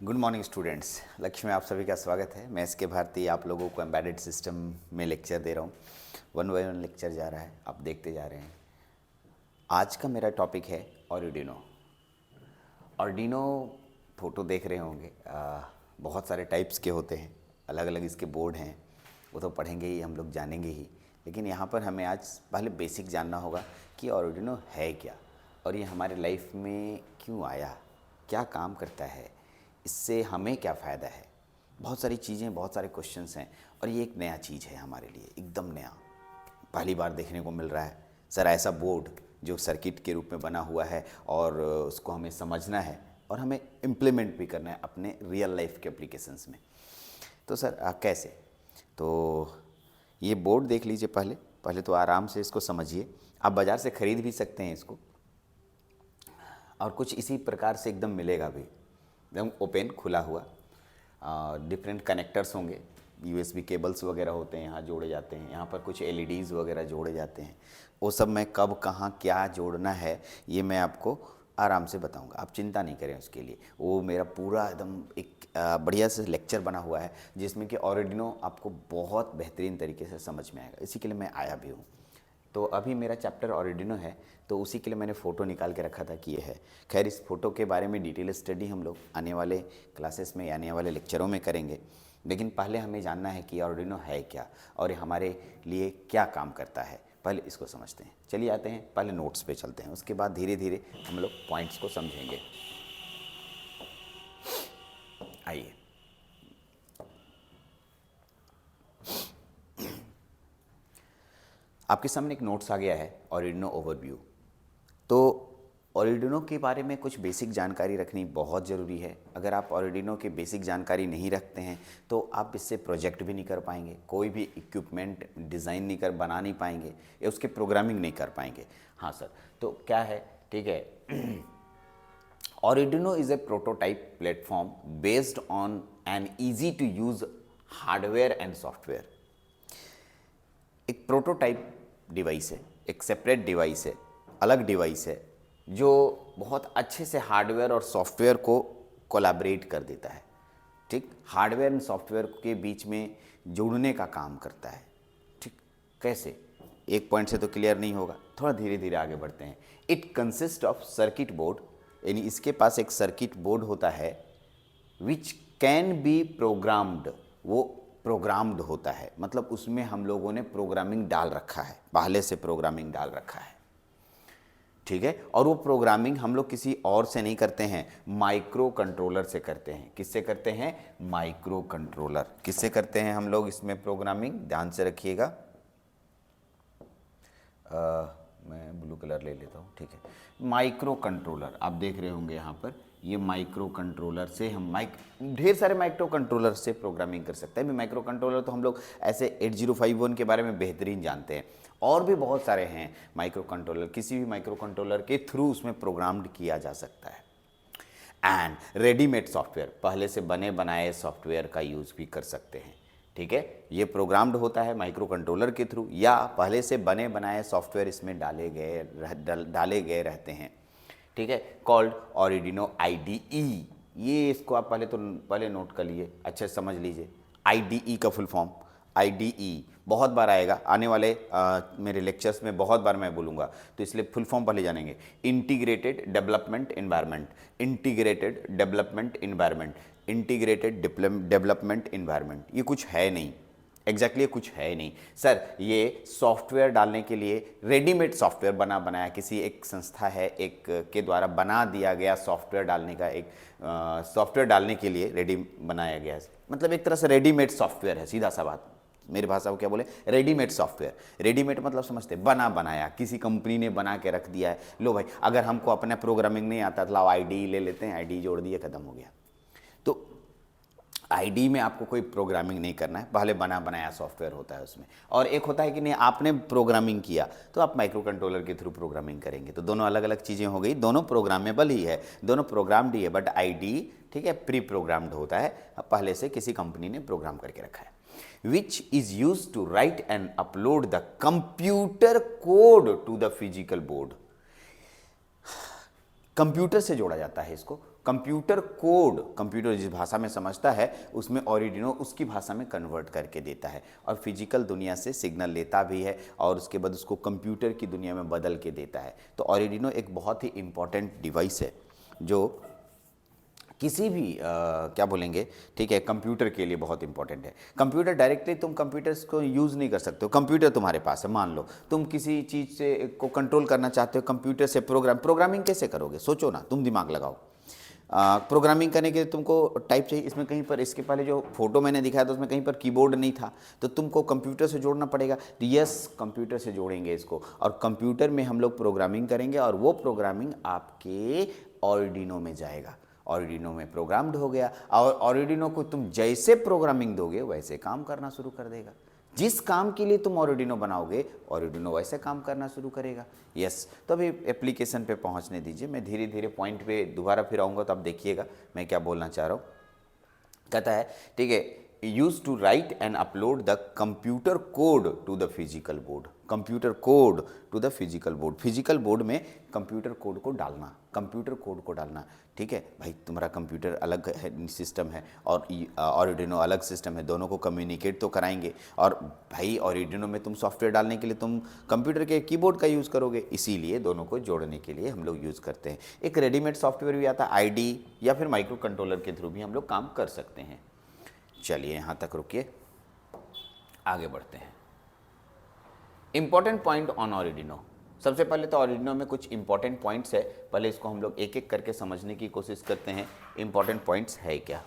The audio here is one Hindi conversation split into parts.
Good morning students. लक्ष्य में आप सभी का स्वागत है। मैं एस.के. भारती आप लोगों को एम्बेडेड सिस्टम में लेक्चर दे रहा हूँ। 1 बाय 1 लेक्चर जा रहा है, आप देखते जा रहे हैं। आज का मेरा टॉपिक है आर्डिनो। आर्डिनो फ़ोटो देख रहे होंगे, बहुत सारे टाइप्स के होते हैं, अलग अलग इसके बोर्ड हैं, वो तो पढ़ेंगे ही, हम लोग जानेंगे ही। लेकिन यहाँ पर हमें आज पहले बेसिक जानना होगा कि आर्डिनो है क्या और ये हमारे लाइफ में क्यों आया, क्या काम करता है, इससे हमें क्या फ़ायदा है। बहुत सारी चीज़ें, बहुत सारे क्वेश्चंस हैं और ये एक नया चीज़ है हमारे लिए, एकदम नया, पहली बार देखने को मिल रहा है। सर ऐसा बोर्ड जो सर्किट के रूप में बना हुआ है और उसको हमें समझना है और हमें इम्प्लीमेंट भी करना है अपने रियल लाइफ के एप्लीकेशंस में। तो सर कैसे? तो ये बोर्ड देख लीजिए। पहले तो आराम से इसको समझिए। आप बाज़ार से ख़रीद भी सकते हैं इसको और कुछ इसी प्रकार से एकदम मिलेगा भी, एकदम ओपन खुला हुआ। डिफरेंट कनेक्टर्स होंगे, यूएसबी केबल्स वगैरह होते हैं, यहाँ जोड़े जाते हैं। यहाँ पर कुछ एलईडीज़ वगैरह जोड़े जाते हैं। वो सब मैं कब कहाँ क्या जोड़ना है ये मैं आपको आराम से बताऊंगा, आप चिंता नहीं करें उसके लिए। वो मेरा पूरा एकदम एक बढ़िया से लेक्चर बना हुआ है जिसमें कि आर्डिनो आपको बहुत बेहतरीन तरीके से समझ में आएगा। इसी के लिए मैं आया भी हूँ। तो अभी मेरा चैप्टर आर्डिनो है, तो उसी के लिए मैंने फ़ोटो निकाल के रखा था कि ये है। खैर, इस फ़ोटो के बारे में डिटेल स्टडी हम लोग आने वाले क्लासेस में, आने वाले लेक्चरों में करेंगे। लेकिन पहले हमें जानना है कि आर्डिनो है क्या और ये हमारे लिए क्या काम करता है। पहले इसको समझते हैं। चलिए आते हैं, पहले नोट्स पे चलते हैं, उसके बाद धीरे धीरे हम लोग पॉइंट्स को समझेंगे। आइए, आपके सामने एक नोट्स आ गया है, आर्डिनो ओवरव्यू। तो आर्डिनो के बारे में कुछ बेसिक जानकारी रखनी बहुत ज़रूरी है। अगर आप आर्डिनो की बेसिक जानकारी नहीं रखते हैं तो आप इससे प्रोजेक्ट भी नहीं कर पाएंगे, कोई भी इक्विपमेंट डिज़ाइन नहीं कर बना नहीं पाएंगे या उसके प्रोग्रामिंग नहीं कर पाएंगे। हाँ सर, तो क्या है, ठीक है। Arduino is a prototype platform based on an easy to use hardware and software। एक प्रोटोटाइप डिवाइस है, एक सेपरेट डिवाइस है, अलग डिवाइस है जो बहुत अच्छे से हार्डवेयर और सॉफ्टवेयर को कोलैबोरेट कर देता है। ठीक, हार्डवेयर एंड सॉफ्टवेयर के बीच में जुड़ने का काम करता है। ठीक, कैसे? एक पॉइंट से तो क्लियर नहीं होगा, थोड़ा धीरे धीरे आगे बढ़ते हैं। It consist of circuit board, यानी इसके पास एक सर्किट बोर्ड होता है विच कैन बी प्रोग्राम्ड। वो प्रोग्राम्ड होता है, मतलब उसमें हम लोगों ने प्रोग्रामिंग डाल रखा है, पहले से प्रोग्रामिंग डाल रखा है। ठीक है, और वो प्रोग्रामिंग हम लोग किसी और से नहीं करते हैं, माइक्रो कंट्रोलर से करते हैं। किससे करते हैं? Micro controller. किससे करते हैं हम लोग इसमें प्रोग्रामिंग? ध्यान से रखिएगा। मैं ब्लू कलर ले लेता हूँ, ठीक है। माइक्रो कंट्रोलर आप देख रहे होंगे यहाँ पर, ये माइक्रो कंट्रोलर से हम ढेर सारे माइक्रो कंट्रोलर से प्रोग्रामिंग कर सकते हैं। माइक्रो कंट्रोलर तो हम लोग ऐसे 8051 के बारे में बेहतरीन जानते हैं, और भी बहुत सारे हैं माइक्रो कंट्रोलर। किसी भी माइक्रो कंट्रोलर के थ्रू उसमें प्रोग्राम्ड किया जा सकता है। एंड रेडीमेड सॉफ्टवेयर, पहले से बने बनाए सॉफ्टवेयर का यूज़ भी कर सकते हैं। ठीक है, ये प्रोग्राम्ड होता है माइक्रो कंट्रोलर के थ्रू, या पहले से बने बनाए सॉफ्टवेयर इसमें डाले गए रहते हैं। ठीक है, कॉल्ड आर्डिनो आईडीई। ये इसको आप पहले नोट कर लिए, अच्छे से समझ लीजिए। आईडीई का फुल फॉर्म, आईडीई बहुत बार आएगा आने वाले मेरे लेक्चर्स में, बहुत बार मैं बोलूँगा, तो इसलिए फुल फॉर्म पहले जानेंगे। Integrated development environment, integrated development environment, integrated development environment. ये कुछ है नहीं, एग्जैक्टली कुछ है नहीं सर। ये सॉफ्टवेयर डालने के लिए रेडीमेड सॉफ्टवेयर बनाया किसी एक संस्था है, एक के द्वारा बना दिया गया सॉफ्टवेयर डालने का, एक सॉफ्टवेयर डालने के लिए रेडी बनाया गया है। मतलब एक तरह से रेडीमेड सॉफ्टवेयर है, सीधा सा बात, मेरी भाषा को क्या बोले, रेडीमेड सॉफ्टवेयर। रेडीमेड मतलब समझते, बनाया, किसी कंपनी ने बना के रख दिया है। लो भाई, अगर हमको अपना प्रोग्रामिंग नहीं आता तो लाओ आईडी ले लेते हैं, आईडी जोड़ दिए, खत्म हो गया। तो आईडी में आपको कोई प्रोग्रामिंग नहीं करना है, पहले बनाया सॉफ्टवेयर होता है उसमें। और एक होता है कि नहीं, आपने प्रोग्रामिंग किया तो आप माइक्रो कंट्रोलर के थ्रू प्रोग्रामिंग करेंगे। तो दोनों अलग अलग चीज़ें हो गई, दोनों प्रोग्रामेबल ही है, दोनों प्रोग्राम्ड ही है, बट आईडी, ठीक है, प्री प्रोग्राम्ड होता है, पहले से किसी कंपनी ने प्रोग्राम करके रखा है। Which is use to write and upload the computer code to the physical board. Computer से जोड़ा जाता है इसको, कंप्यूटर कोड, कंप्यूटर जिस भाषा में समझता है उसमें ऑरिडिनो उसकी भाषा में कन्वर्ट करके देता है और फिजिकल दुनिया से सिग्नल लेता भी है और उसके बाद उसको कंप्यूटर की दुनिया में बदल के देता है। तो ऑरिडिनो एक बहुत ही इम्पॉर्टेंट डिवाइस है जो किसी भी क्या बोलेंगे, ठीक है, कंप्यूटर के लिए बहुत इंपॉर्टेंट है। कंप्यूटर डायरेक्टली तुम कंप्यूटर्स को यूज़ नहीं कर सकते हो। कंप्यूटर तुम्हारे पास है, मान लो तुम किसी चीज़ से को कंट्रोल करना चाहते हो कंप्यूटर से, प्रोग्रामिंग कैसे करोगे, सोचो ना, तुम दिमाग लगाओ। प्रोग्रामिंग करने के लिए तुमको टाइप चाहिए। इसमें कहीं पर, इसके पहले जो फोटो मैंने दिखाया था उसमें कहीं पर कीबोर्ड नहीं था, तो तुमको कंप्यूटर से जोड़ना पड़ेगा। तो यस, कंप्यूटर से जोड़ेंगे इसको और कंप्यूटर में हम लोग प्रोग्रामिंग करेंगे और वो प्रोग्रामिंग आपके ऑर्डिनो में जाएगा। ऑर्डिनो में प्रोग्राम्ड हो गया और ऑर्डिनो को तुम जैसे प्रोग्रामिंग दोगे वैसे काम करना शुरू कर देगा। जिस काम के लिए तुम ऑर्डिनो बनाओगे ऑर्डिनो वैसे काम करना शुरू करेगा। यस, तो अभी एप्लीकेशन पे पहुंचने दीजिए, मैं धीरे धीरे पॉइंट पे दोबारा फिर आऊँगा तो आप देखिएगा मैं क्या बोलना चाह रहा हूँ। कहता है, ठीक है, use to write and upload the computer code to the physical board. Computer code to the physical board, physical board में कंप्यूटर कोड को डालना, कंप्यूटर कोड को डालना। ठीक है भाई, तुम्हारा कंप्यूटर अलग है, सिस्टम है और ऑर्डिनो अलग सिस्टम है, दोनों को कम्युनिकेट तो कराएंगे। और भाई ऑर्डिनो में तुम सॉफ्टवेयर डालने के लिए तुम कंप्यूटर के कीबोर्ड का यूज़ करोगे, इसीलिए दोनों को जोड़ने के लिए हम लोग यूज़ करते हैं। एक रेडीमेड सॉफ्टवेयर भी आता है आईडी या फिर माइक्रो कंट्रोलर के थ्रू भी हम लोग काम कर सकते हैं। चलिए यहाँ तक रुकिए, आगे बढ़ते हैं। Important point on Arduino. सबसे पहले तो ऑर्डिनो में कुछ इंपॉर्टेंट पॉइंट्स है, पहले इसको हम लोग एक एक करके समझने की कोशिश करते हैं। इंपॉर्टेंट पॉइंट्स है क्या,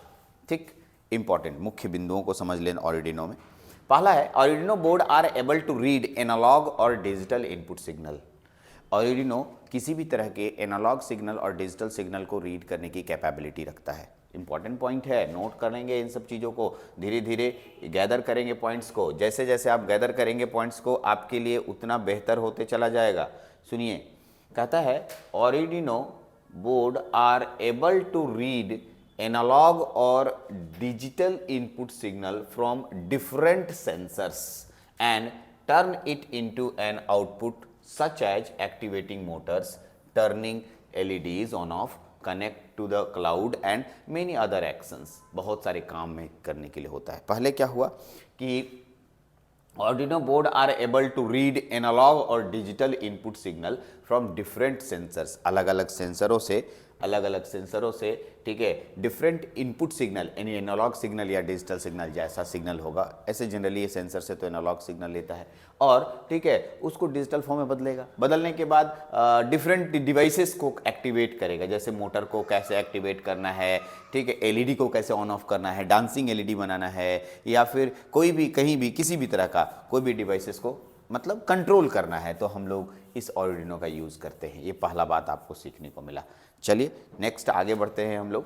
ठीक, इंपॉर्टेंट मुख्य बिंदुओं को समझ लें ऑर्डिनो में। पहला है, Arduino board are able to read analog और डिजिटल इनपुट सिग्नल। ऑर्डिनो किसी भी तरह के एनालॉग सिग्नल और डिजिटल सिग्नल को रीड करने की कैपेबिलिटी रखता है। इंपॉर्टेंट पॉइंट है, नोट करेंगे इन सब चीज़ों को, धीरे धीरे गैदर करेंगे पॉइंट्स को। जैसे जैसे आप गैदर करेंगे पॉइंट्स को आपके लिए उतना बेहतर होते चला जाएगा। सुनिए, कहता है Arduino board are able to read analog और digital input signal from different sensors and turn it into an output such as activating motors, turning LEDs on off, connect to the cloud and many other actions. बहुत सारे काम में करने के लिए होता है। पहले क्या हुआ कि Arduino board are able to read analog और digital input signal from different sensors, अलग अलग सेंसरों से, ठीक है, डिफरेंट इनपुट सिग्नल, यानी एनालॉग सिग्नल या डिजिटल सिग्नल जैसा सिग्नल होगा, ऐसे जनरली ये सेंसर से तो एनालॉग सिग्नल लेता है और ठीक है उसको डिजिटल फॉर्म में बदलेगा। बदलने के बाद डिफरेंट डिवाइसेस को एक्टिवेट करेगा, जैसे मोटर को कैसे एक्टिवेट करना है, ठीक है, LED को कैसे ऑन ऑफ करना है, डांसिंग LED बनाना है, या फिर कोई भी कहीं भी किसी भी तरह का कोई भी डिवाइसेस को मतलब कंट्रोल करना है, तो हम लोग इस ऑर्डिनो का यूज़ करते हैं। ये पहला बात आपको सीखने को मिला। चलिए नेक्स्ट आगे बढ़ते हैं हम लोग।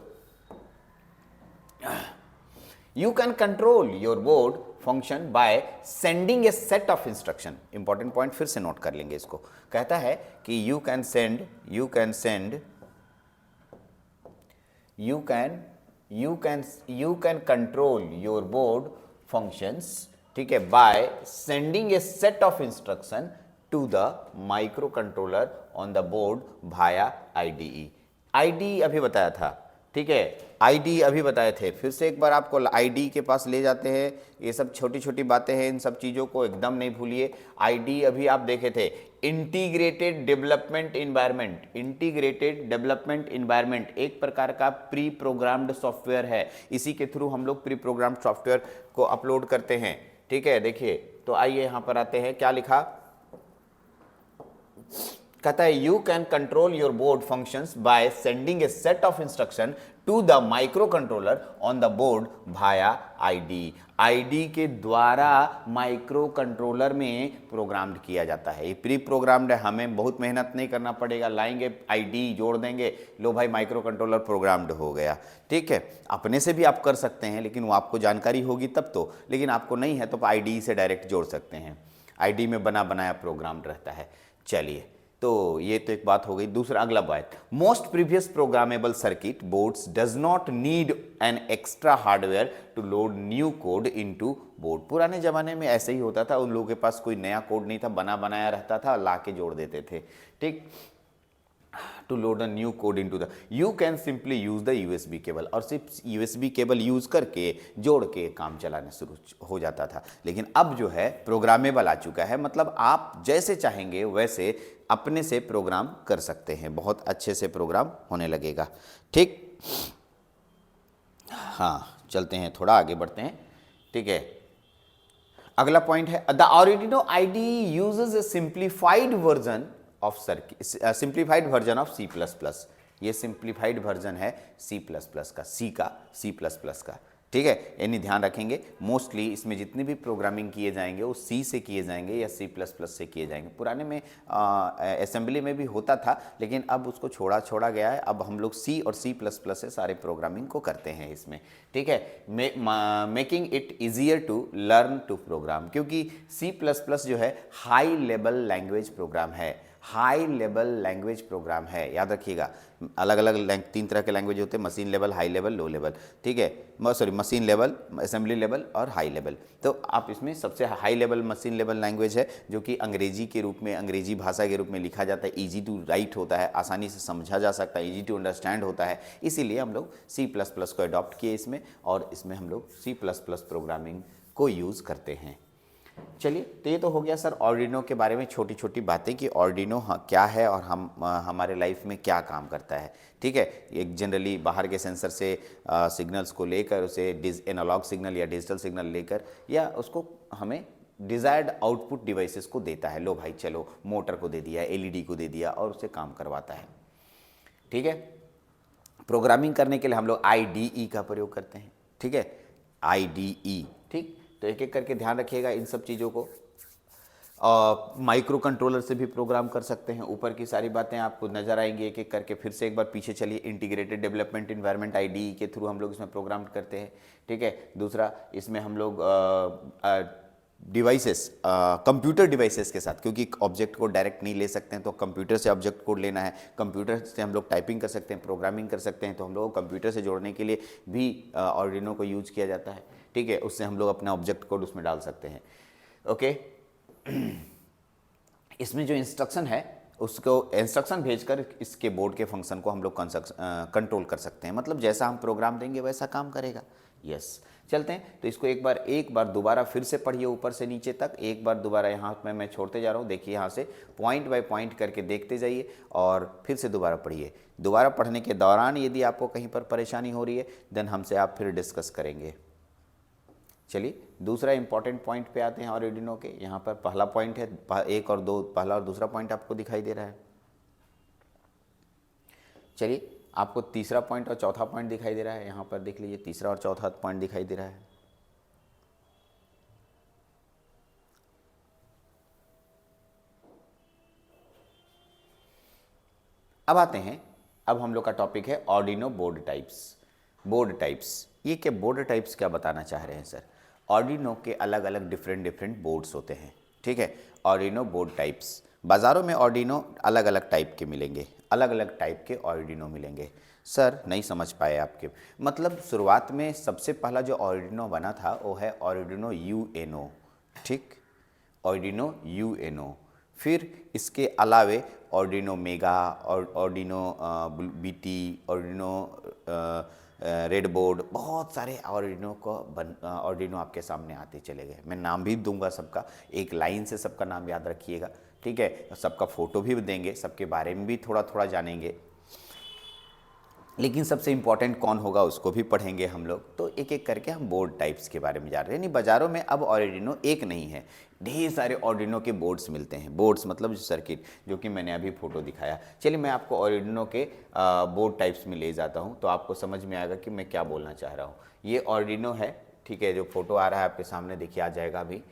You can control your board function by sending a set of instruction. Important point फिर से नोट कर लेंगे इसको। कहता है कि you can control your board functions, ठीक है, by sending a set of instruction to the micro controller on the board भाया IDE। ID अभी बताया था, ठीक है, ID अभी बताए थे, फिर से एक बार आपको ID के पास ले जाते हैं। ये सब छोटी छोटी बातें हैं, इन सब चीज़ों को एकदम नहीं भूलिए। ID अभी आप देखे थे, इंटीग्रेटेड डेवलपमेंट इन्वायरमेंट एक प्रकार का प्री प्रोग्राम्ड सॉफ्टवेयर है। इसी के थ्रू हम लोग प्री प्रोग्राम्ड सॉफ्टवेयर को अपलोड करते हैं, ठीक है। देखिए तो आइए यहाँ पर आते हैं, क्या लिखा, कहता है you can control your board functions by sending a set of instruction to the micro controller on the board भाया ID के द्वारा माइक्रो कंट्रोलर में प्रोग्राम्ड किया जाता है। ये प्री प्रोग्राम्ड है, हमें बहुत मेहनत नहीं करना पड़ेगा, लाएंगे ID जोड़ देंगे, लो भाई माइक्रो कंट्रोलर प्रोग्राम्ड हो गया, ठीक है। अपने से भी आप कर सकते हैं, लेकिन वो आपको जानकारी होगी तब तो, लेकिन आपको नहीं है तो IDE से डायरेक्ट जोड़ सकते हैं। ID में बना बनाया प्रोग्राम्ड रहता है। चलिए, तो ये तो एक बात हो गई। दूसरा अगला बात, most previous programmable circuit boards does not need an extra hardware to load new code into board. पुराने जमाने में ऐसे ही होता था, उन लोगों के पास कोई नया कोड नहीं था, बना बनाया रहता था, ला के जोड़ देते थे, ठीक। To load a new code into the, you can simply use the USB cable, और सिर्फ यूएसबी केबल यूज करके जोड़ के काम चलाना शुरू हो जाता था। लेकिन अब जो है प्रोग्रामेबल आ चुका है, मतलब आप जैसे चाहेंगे वैसे अपने से प्रोग्राम कर सकते हैं, बहुत अच्छे से प्रोग्राम होने लगेगा। ठीक, हाँ चलते हैं, थोड़ा आगे बढ़ते हैं। ठीक है, अगला पॉइंट है the Arduino IDE uses a simplified version of simplified version of C++। ये सिंप्लीफाइड वर्जन है C++ का, C का। ठीक है, यानी ध्यान रखेंगे मोस्टली इसमें जितने भी प्रोग्रामिंग किए जाएंगे वो C से किए जाएंगे या C++ से किए जाएंगे। पुराने में असेंबली में भी होता था, लेकिन अब उसको छोड़ा गया है। अब हम लोग C और C++ से सारे प्रोग्रामिंग को करते हैं इसमें। ठीक है, making it easier to learn to program, क्योंकि C++ जो है हाई लेवल लैंग्वेज प्रोग्राम है, हाई लेवल लैंग्वेज प्रोग्राम है। याद रखिएगा, अलग अलग 3 तरह के लैंग्वेज होते हैं, machine level, high level, low level. ठीक है, sorry, machine level, assembly level और हाई लेवल। तो आप इसमें सबसे high level machine level language है, जो कि अंग्रेजी के रूप में, अंग्रेजी भाषा के रूप में लिखा जाता है, ईजी टू राइट होता है, आसानी से समझा जा सकता है, ईजी टू अंडरस्टैंड होता है। इसीलिए हम लोग C++ को अडॉप्ट किए इसमें, और इसमें हम लोग C++ प्रोग्रामिंग को यूज़ करते हैं। चलिए, तो ये तो हो गया सर Arduino के बारे में छोटी छोटी बातें कि Arduino क्या है और हमारे लाइफ में क्या काम करता है। ठीक है, एक जनरली बाहर के सेंसर से सिग्नल्स को लेकर उसे एनालॉग सिग्नल या डिजिटल सिग्नल लेकर, या उसको हमें डिज़ायर्ड आउटपुट डिवाइसेस को देता है। लो भाई चलो, मोटर को दे दिया, LED को दे दिया, और उसे काम करवाता है। ठीक है, प्रोग्रामिंग करने के लिए हम लोग IDE का प्रयोग करते हैं। ठीक है, IDE। ठीक, तो एक एक करके ध्यान रखिएगा इन सब चीज़ों को। माइक्रो कंट्रोलर से भी प्रोग्राम कर सकते हैं। ऊपर की सारी बातें आपको नजर आएंगी एक एक करके। फिर से एक बार पीछे चलिए, इंटीग्रेटेड डेवलपमेंट इन्वायरमेंट IDE के थ्रू हम लोग इसमें प्रोग्राम करते हैं। ठीक है, दूसरा इसमें हम लोग डिवाइसेस, कंप्यूटर डिवाइसेस के साथ, क्योंकि ऑब्जेक्ट को डायरेक्ट नहीं ले सकते हैं तो कंप्यूटर से ऑब्जेक्ट कोड लेना है, कंप्यूटर से हम लोग टाइपिंग कर सकते हैं, प्रोग्रामिंग कर सकते हैं, तो हम लोग कंप्यूटर से जोड़ने के लिए भी Arduino को यूज किया जाता है। ठीक है, उससे हम लोग अपना ऑब्जेक्ट कोड उसमें डाल सकते हैं। ओके, इसमें जो इंस्ट्रक्शन है उसको इंस्ट्रक्शन भेजकर इसके बोर्ड के फंक्शन को हम लोग कंट्रोल कर सकते हैं, मतलब जैसा हम प्रोग्राम देंगे वैसा काम करेगा। यस, चलते हैं, तो इसको एक बार दोबारा फिर से पढ़िए ऊपर से नीचे तक। एक बार दोबारा यहाँ पे मैं छोड़ते जा रहा हूँ, देखिए यहाँ से पॉइंट बाय पॉइंट करके देखते जाइए और फिर से दोबारा पढ़िए। दोबारा पढ़ने के दौरान यदि आपको कहीं पर परेशानी हो रही है देन हमसे आप फिर डिस्कस करेंगे। चलिए, दूसरा इंपॉर्टेंट पॉइंट पे आते हैं Arduino के। यहाँ पर पहला पॉइंट है, पहला और दूसरा पॉइंट आपको दिखाई दे रहा है। चलिए, आपको तीसरा पॉइंट और चौथा पॉइंट दिखाई दे रहा है। यहाँ पर देख लीजिए, तीसरा और चौथा पॉइंट दिखाई दे रहा है। अब आते हैं, अब हम लोग का टॉपिक है Arduino बोर्ड टाइप्स। ये क्या बोर्ड टाइप्स क्या बताना चाह रहे हैं सर? Arduino के अलग अलग डिफरेंट बोर्ड्स होते हैं। ठीक है, Arduino बोर्ड टाइप्स, बाज़ारों में Arduino अलग अलग टाइप के मिलेंगे, अलग अलग टाइप के Arduino मिलेंगे। सर नहीं समझ पाए आपके, मतलब शुरुआत में सबसे पहला जो Arduino बना था वो है Arduino UNO। ठीक, Arduino UNO। फिर इसके अलावे Arduino मेगा और Arduino BT, Arduino रेडबोर्ड, बहुत सारे Arduino आपके सामने आते चले गए। मैं नाम भी दूंगा सबका, एक लाइन से सबका नाम याद रखिएगा। ठीक है, सबका फोटो भी देंगे, सबके बारे में भी थोड़ा थोड़ा जानेंगे, लेकिन सबसे इम्पॉर्टेंट कौन होगा उसको भी पढ़ेंगे हम लोग। तो एक एक करके हम बोर्ड टाइप्स के बारे में जान रहे हैं। यानी बाज़ारों में अब Arduino एक नहीं है, ढेर सारे Arduino के बोर्ड्स मिलते हैं। बोर्ड्स मतलब जो सर्किट, जो कि मैंने अभी फोटो दिखाया। चलिए, मैं आपको Arduino के बोर्ड टाइप्स में ले जाता हूँ तो आपको समझ में आएगा कि मैं क्या बोलना चाह रहा हूँ। ये Arduino है, ठीक है, जो फोटो आ रहा है आपके सामने, देखिए आ जाएगा अभी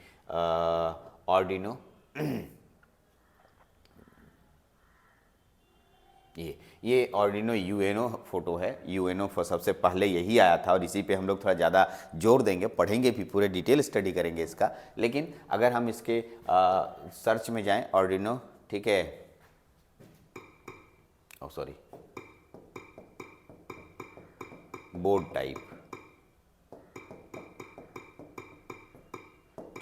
Arduino। ये Arduino UNO फोटो है। UNO सबसे पहले यही आया था और इसी पे हम लोग थोड़ा ज़्यादा जोर देंगे, पढ़ेंगे भी, पूरे डिटेल स्टडी करेंगे इसका। लेकिन अगर हम इसके सर्च में जाएं Arduino, ठीक है, सॉरी, बोर्ड टाइप,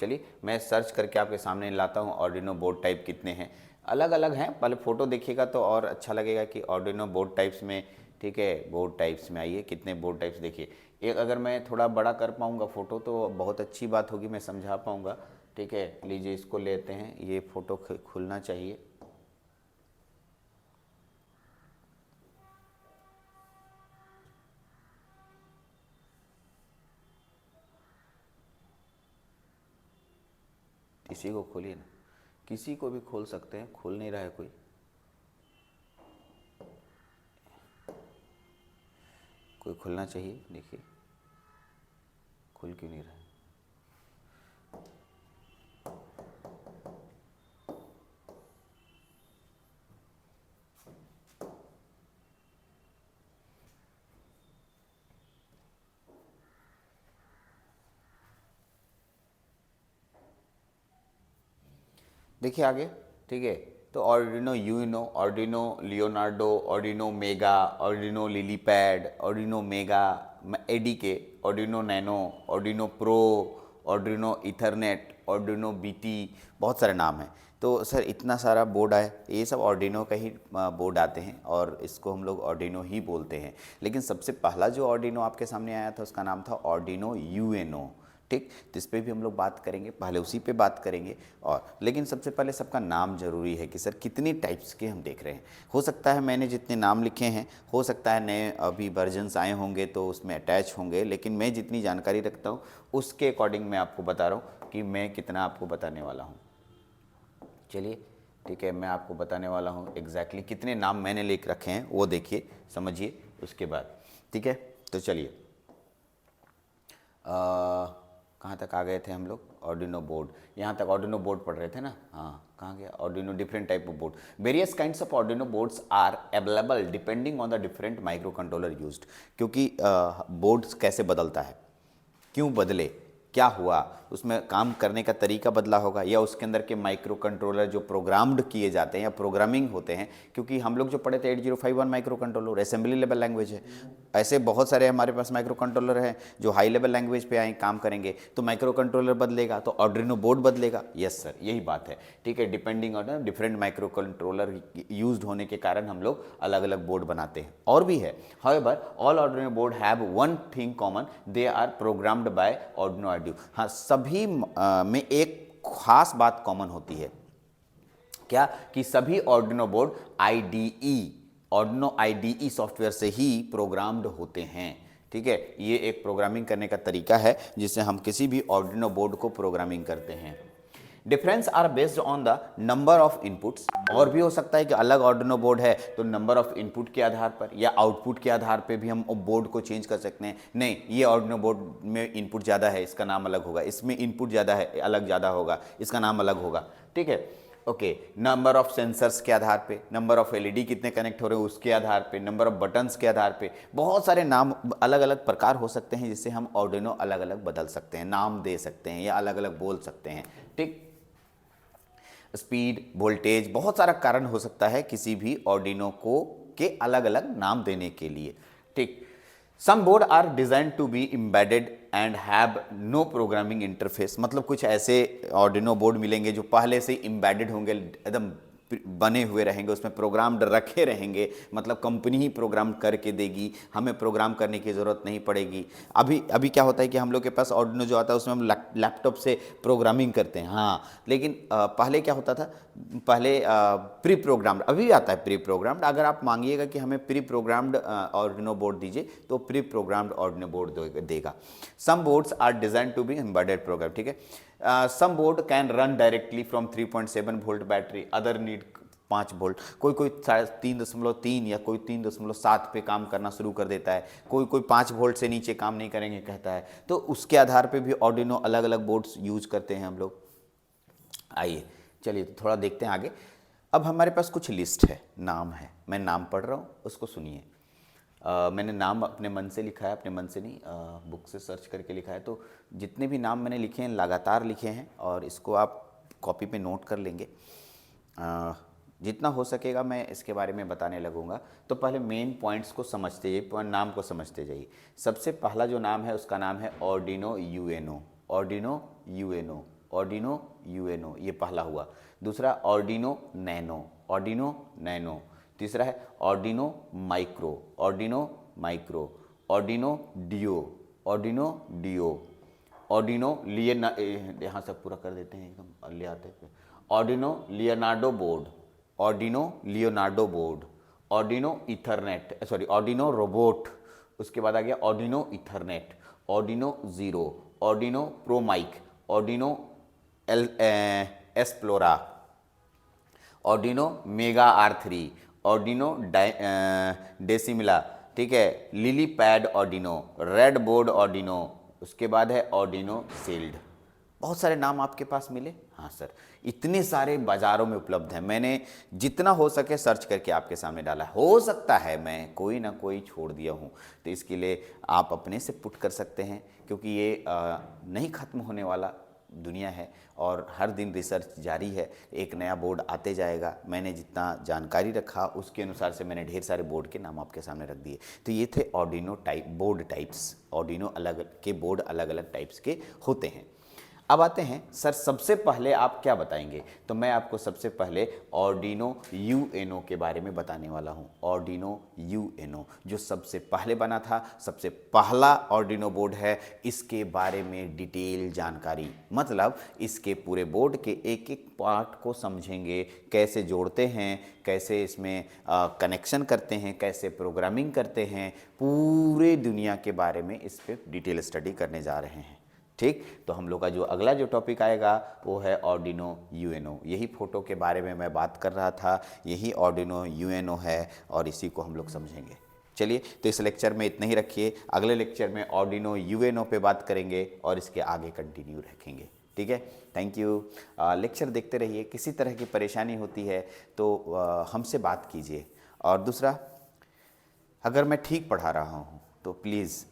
चलिए मैं सर्च करके आपके सामने लाता हूँ Arduino बोर्ड टाइप कितने हैं। अलग अलग हैं, पहले फ़ोटो देखिएगा तो और अच्छा लगेगा कि ऑर्डिनो बोर्ड टाइप्स में, ठीक है, बोर्ड टाइप्स में आइए, कितने बोर्ड टाइप्स देखिए। एक अगर मैं थोड़ा बड़ा कर पाऊँगा फ़ोटो तो बहुत अच्छी बात होगी, मैं समझा पाऊँगा, ठीक है। लीजिए इसको लेते हैं, ये फ़ोटो खुलना चाहिए। किसी को खोलिए ना, किसी को भी खोल सकते हैं, खोल नहीं रहा है कोई, कोई खुलना चाहिए, देखिए खुल क्यों नहीं रहा है। देखिए आगे, ठीक है। तो Arduino Uno, Arduino Leonardo, Arduino Mega, Arduino LilyPad, Arduino Mega ADK, Arduino Nano, Arduino Pro, Arduino Ethernet, Arduino BT, बहुत सारे नाम हैं। तो सर इतना सारा बोर्ड आए, ये सब ऑर्डिनो का ही बोर्ड आते हैं और इसको हम लोग ऑर्डिनो ही बोलते हैं। लेकिन सबसे पहला जो ऑर्डिनो आपके सामने आया था उसका नाम था ऑर्डिनो यूएनओ, ठीक। तो इस पर भी हम लोग बात करेंगे, पहले उसी पे बात करेंगे। और लेकिन सबसे पहले सबका नाम जरूरी है कि सर कितनी टाइप्स के हम देख रहे हैं। हो सकता है मैंने जितने नाम लिखे हैं, हो सकता है नए अभी वर्जन्स आए होंगे तो उसमें अटैच होंगे, लेकिन मैं जितनी जानकारी रखता हूँ उसके अकॉर्डिंग मैं आपको बता रहा हूँ कि मैं कितना आपको बताने वाला हूँ। चलिए ठीक है, मैं आपको बताने वाला हूँ एग्जैक्टली कितने नाम मैंने लिख रखे हैं, वो देखिए समझिए उसके बाद, ठीक है। तो चलिए कहाँ तक आ गए थे हम लोग, ऑर्डिनो बोर्ड, यहाँ तक ऑर्डिनो बोर्ड पढ़ रहे थे ना। हाँ कहाँ गया, Arduino different type of board, various kinds of Arduino boards are available depending on the different micro controller used. क्योंकि बोर्ड्स कैसे बदलता है, क्यों बदले, क्या हुआ, उसमें काम करने का तरीका बदला होगा, या उसके अंदर के माइक्रो कंट्रोलर जो प्रोग्राम्ड किए जाते हैं या प्रोग्रामिंग होते हैं। क्योंकि हम लोग जो पढ़े थे 8051 micro controller assembly level language है, ऐसे बहुत सारे हमारे पास माइक्रो कंट्रोलर हैं जो हाई लेवल लैंग्वेज पे आए काम करेंगे, तो माइक्रो कंट्रोलर बदलेगा तो ऑर्डिनो बोर्ड बदलेगा। यस सर, यही बात है, ठीक है। Depending on different micro controller used होने के कारण हम लोग अलग अलग बोर्ड बनाते हैं, और भी है। However all Arduino board have one thing common, they are programmed by Arduino IDE. हाँ, सभी में एक खास बात कॉमन होती है, क्या कि सभी Arduino board Arduino IDE software से ही प्रोग्राम्ड होते हैं, ठीक है। ये एक प्रोग्रामिंग करने का तरीका है जिससे हम किसी भी ऑर्डिनो बोर्ड को प्रोग्रामिंग करते हैं। Difference are based on the number of inputs, और भी हो सकता है कि अलग ऑर्डिनो बोर्ड है तो नंबर ऑफ इनपुट के आधार पर या आउटपुट के आधार पर भी हम बोर्ड को चेंज कर सकते हैं। नहीं, ये ऑर्डिनो बोर्ड में इनपुट ज़्यादा है, इसका नाम अलग होगा, इसमें इनपुट ज़्यादा है, अलग ज़्यादा होगा, इसका नाम अलग होगा, ठीक है। ओके, नंबर ऑफ सेंसर्स के आधार पे, नंबर ऑफ एलईडी कितने कनेक्ट हो रहे हैं उसके आधार पे, नंबर ऑफ बटन्स के आधार पे, बहुत सारे नाम अलग अलग प्रकार हो सकते हैं जिससे हम ऑर्डिनो अलग अलग बदल सकते हैं, नाम दे सकते हैं या अलग अलग बोल सकते हैं, ठीक। स्पीड, वोल्टेज, बहुत सारा कारण हो सकता है किसी भी ऑर्डिनो को के अलग अलग नाम देने के लिए, ठीक। Some board are design to be embedded and have no programming interface, मतलब कुछ ऐसे ऑर्डिनो बोर्ड मिलेंगे जो पहले से एम्बेडेड होंगे, एकदम बने हुए रहेंगे, उसमें प्रोग्राम रखे रहेंगे, मतलब कंपनी ही प्रोग्राम करके देगी, हमें प्रोग्राम करने की ज़रूरत नहीं पड़ेगी। अभी अभी क्या होता है कि हम लोग के पास ऑर्डिनो जो आता है उसमें हम लैपटॉप से प्रोग्रामिंग करते हैं, हाँ। लेकिन पहले क्या होता था, पहले प्री प्रोग्राम्ड, अभी भी आता है प्री प्रोग्राम्ड, अगर आप मांगिएगा कि हमें प्री प्रोग्राम्ड ऑर्डिनो बोर्ड दीजिए तो प्री प्रोग्राम्ड ऑर्डिनो बोर्ड देगा। Some boards are design to be embedded program, ठीक है। Some board can run directly from 3.7 volt battery, other need 5 volt, कोई 3.3 या कोई 3.7 पे काम करना शुरू कर देता है, कोई 5 वोल्ट से नीचे काम नहीं करेंगे कहता है। तो उसके आधार पे भी ऑर्डिनो अलग अलग बोर्ड्स यूज करते हैं हम लोग। आइए चलिए तो थोड़ा देखते हैं आगे। अब हमारे पास कुछ लिस्ट है, नाम है, मैं नाम पढ़ रहा हूँ उसको सुनिए। मैंने नाम अपने मन से लिखा है, अपने मन से नहीं, बुक से सर्च करके लिखा है। तो जितने भी नाम मैंने लिखे हैं लगातार लिखे हैं और इसको आप कॉपी पे नोट कर लेंगे। जितना हो सकेगा मैं इसके बारे में बताने लगूंगा। तो पहले मेन पॉइंट्स को समझते जाइए, नाम को समझते जाइए। सबसे पहला जो नाम है उसका नाम है Arduino UNO, Arduino UNO, Arduino UNO, ये पहला हुआ। दूसरा ऑर्डिनो नैनो, ऑर्डिनो नैनो। तीसरा है Arduino micro, Arduino micro. Arduino डियो, ऑर्डिनो डियो। ऑर्डिनो यहाँ से पूरा कर देते हैं एकदम, ले आते हैं। Arduino Leonardo board, Arduino Leonardo board. Arduino Ethernet, sorry Arduino robot. उसके बाद आ गया Arduino Ethernet, Arduino zero, Arduino Pro Micro, Arduino Esplora, Arduino Mega R3, Arduino Diecimila, ठीक है, LilyPad Arduino, red board Arduino. उसके बाद है ऑर्डिनो सील्ड। बहुत सारे नाम आपके पास मिले? हाँ सर, इतने सारे बाज़ारों में उपलब्ध हैं। मैंने जितना हो सके सर्च करके आपके सामने डाला। हो सकता है मैं कोई ना कोई छोड़ दिया हूँ, तो इसके लिए आप अपने से पुट कर सकते हैं, क्योंकि ये नहीं ख़त्म होने वाला दुनिया है और हर दिन रिसर्च जारी है। एक नया बोर्ड आते जाएगा। मैंने जितना जानकारी रखा उसके अनुसार से मैंने ढेर सारे बोर्ड के नाम आपके सामने रख दिए। तो ये थे Arduino type board types. Arduino अलग के बोर्ड अलग अलग टाइप्स के होते हैं। अब आते हैं सर, सबसे पहले आप क्या बताएंगे? तो मैं आपको सबसे पहले ऑर्डिनो यूएनओ के बारे में बताने वाला हूं। ऑर्डिनो यूएनओ जो सबसे पहले बना था, सबसे पहला ऑर्डिनो बोर्ड है। इसके बारे में डिटेल जानकारी, मतलब इसके पूरे बोर्ड के एक एक पार्ट को समझेंगे, कैसे जोड़ते हैं, कैसे इसमें कनेक्शन करते हैं, कैसे प्रोग्रामिंग करते हैं, पूरे दुनिया के बारे में इस पर डिटेल स्टडी करने जा रहे हैं। ठीक, तो हम लोग का जो अगला जो टॉपिक आएगा वो है ऑर्डिनो यूएनओ। यही फ़ोटो के बारे में मैं बात कर रहा था, यही ऑर्डिनो यूएनओ है और इसी को हम लोग समझेंगे। चलिए, तो इस लेक्चर में इतना ही रखिए। अगले लेक्चर में ऑर्डिनो यूएनओ पे बात करेंगे और इसके आगे कंटिन्यू रखेंगे। ठीक है, थैंक यू। लेक्चर देखते रहिए। किसी तरह की परेशानी होती है तो हमसे बात कीजिए। और दूसरा, अगर मैं ठीक पढ़ा रहा हूँ तो प्लीज़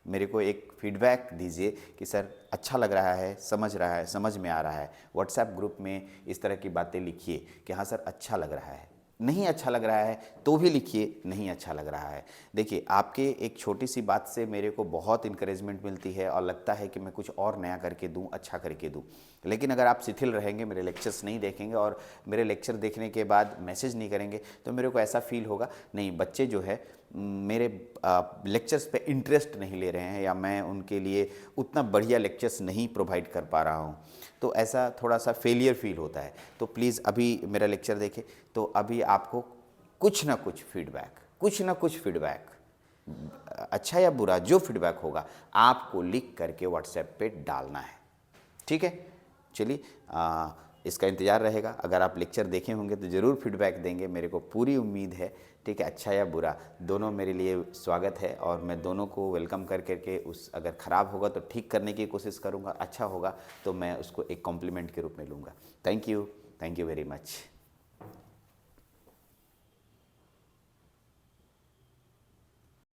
मेरे को एक फीडबैक दीजिए कि सर अच्छा लग रहा है, समझ में आ रहा है। व्हाट्सएप ग्रुप में इस तरह की बातें लिखिए कि हाँ सर अच्छा लग रहा है। नहीं अच्छा लग रहा है तो भी लिखिए नहीं अच्छा लग रहा है। देखिए, आपके एक छोटी सी बात से मेरे को बहुत इंकरेजमेंट मिलती है और लगता है कि मैं कुछ और नया करके दूं, अच्छा करके दूं। लेकिन अगर आप शिथिल रहेंगे, मेरे लेक्चर्स नहीं देखेंगे और मेरे लेक्चर देखने के बाद मैसेज नहीं करेंगे, तो मेरे को ऐसा फील होगा नहीं, बच्चे जो है मेरे लेक्चर्स पे इंटरेस्ट नहीं ले रहे हैं या मैं उनके लिए उतना बढ़िया लेक्चर्स नहीं प्रोवाइड कर पा रहा हूँ, तो ऐसा थोड़ा सा फेलियर फील होता है। तो प्लीज़ अभी मेरा लेक्चर देखें, तो अभी आपको कुछ ना कुछ फीडबैक, अच्छा या बुरा जो फीडबैक होगा आपको लिख करके व्हाट्सएप पे डालना है। ठीक है, चलिए इसका इंतज़ार रहेगा। अगर आप लेक्चर देखे होंगे तो ज़रूर फीडबैक देंगे, मेरे को पूरी उम्मीद है। ठीक है, अच्छा या बुरा दोनों मेरे लिए स्वागत है और मैं दोनों को वेलकम कर करके अगर ख़राब होगा तो ठीक करने की कोशिश करूँगा, अच्छा होगा तो मैं उसको एक कॉम्प्लीमेंट के रूप में लूँगा। Thank you very much.